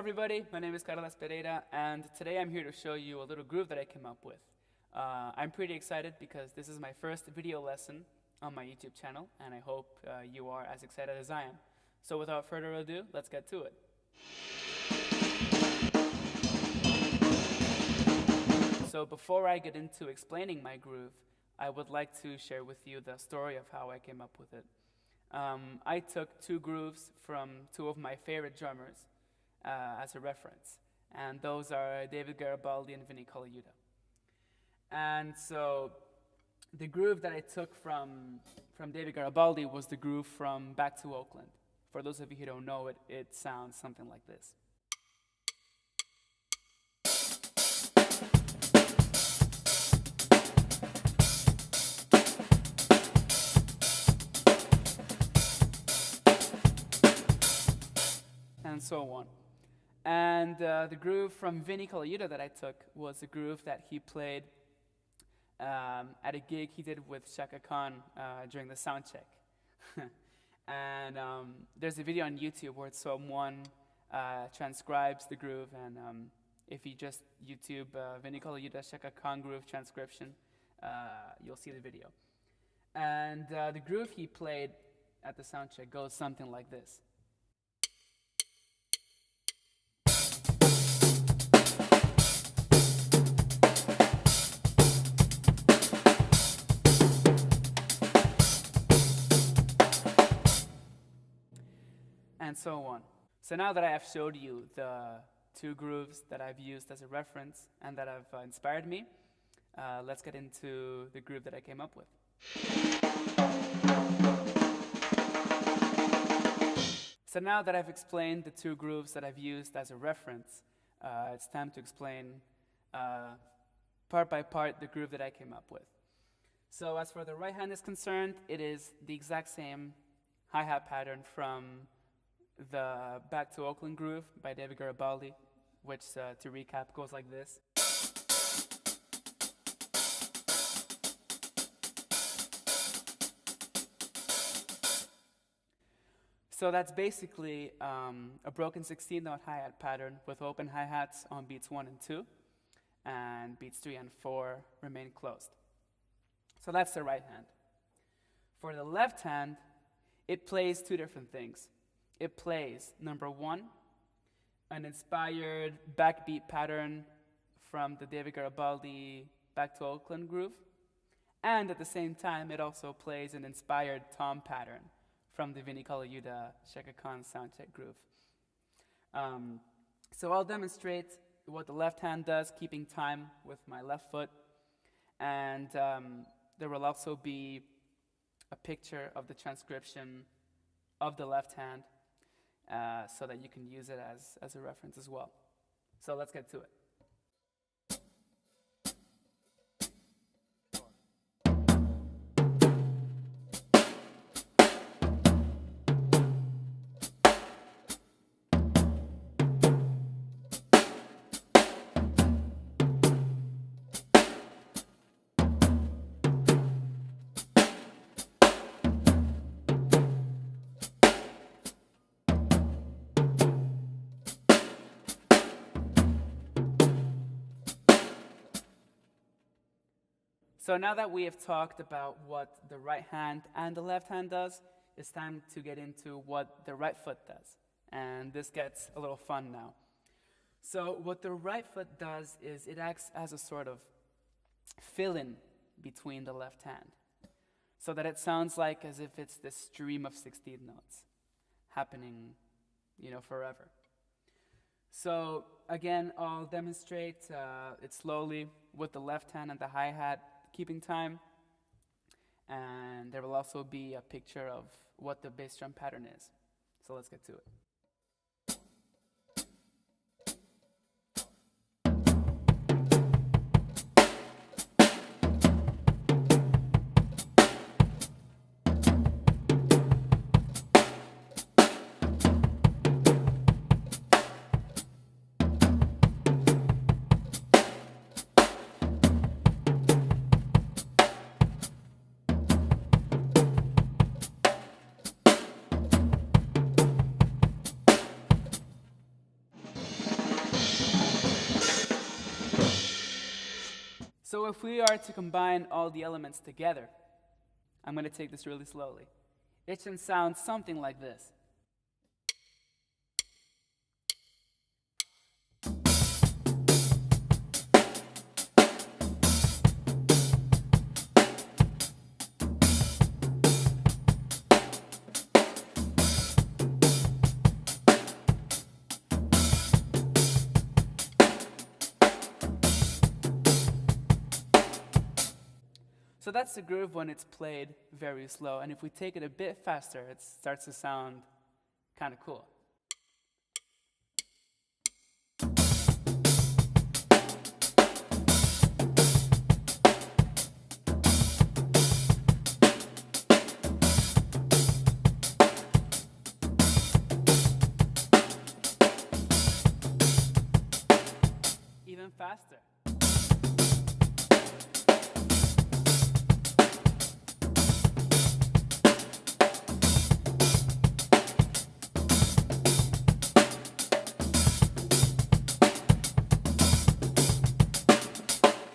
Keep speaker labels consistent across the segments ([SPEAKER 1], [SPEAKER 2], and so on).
[SPEAKER 1] everybody, my name is Pereira, and today I'm here to show you a little groove that I came up with. I'm pretty excited because this is my first video lesson on my YouTube channel, and I hope you are as excited as I am. So without further ado, let's get to it. So before I get into explaining my groove, I would like to share with you the story of how I came up with it. I took two grooves from two of my favorite drummers as a reference, and those are David Garibaldi and Vinny Colaiuta. And so the groove that I took from David Garibaldi was the groove from Back to Oakland. For those of you who don't know it, it sounds something like this. And so on. And the groove from Vinny Colaiuta that I took was the groove that he played at a gig he did with Chaka Khan during the sound check. And there's a video on YouTube where someone transcribes the groove, and if you just YouTube Vinny Colaiuta Chaka Khan groove transcription, you'll see the video. And the groove he played at the sound check goes something like this. And so on. So now that I have showed you the two grooves that I've used as a reference and that have inspired me, let's get into the groove that I came up with. So now that I've explained the two grooves that I've used as a reference, it's time to explain part by part the groove that I came up with. So as far as the right hand is concerned, it is the exact same hi-hat pattern from the Back to Oakland groove by David Garibaldi, which, to recap, goes like this. So that's basically a broken 16-note hi-hat pattern with open hi-hats on beats 1 and 2, and beats 3 and 4 remain closed. So that's the right hand. For the left hand, it plays two different things. It plays, number one, an inspired backbeat pattern from the David Garibaldi Back to Oakland groove, and at the same time, it also plays an inspired tom pattern from the Vinny Colaiuta Chaka Khan soundcheck groove. So I'll demonstrate what the left hand does, keeping time with my left foot, and there will also be a picture of the transcription of the left hand, so that you can use it as a reference as well. So let's get to it. So now that we have talked about what the right hand and the left hand does, it's time to get into what the right foot does. And this gets a little fun now. So what the right foot does is it acts as a sort of fill-in between the left hand, so that it sounds like as if it's this stream of 16 notes happening, forever. So again, I'll demonstrate it slowly with the left hand and the hi-hat keeping time, and there will also be a picture of what the bass drum pattern is. So let's get to it. So if we are to combine all the elements together, I'm going to take this really slowly. It should sound something like this. So that's the groove when it's played very slow. And if we take it a bit faster, it starts to sound kind of cool. Even faster.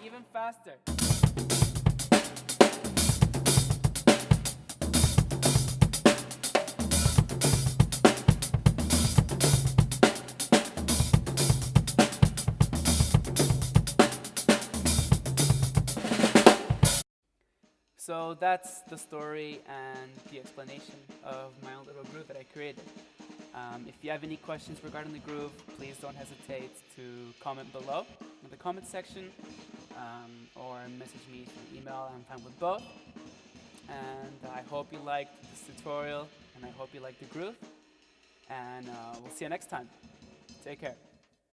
[SPEAKER 1] Even faster. So that's the story and the explanation of my own little groove that I created. If you have any questions regarding the groove, please don't hesitate to comment below in the comment section, or message me through email. I'm fine with both. And I hope you liked this tutorial, and I hope you liked the groove. And we'll see you next time. Take care.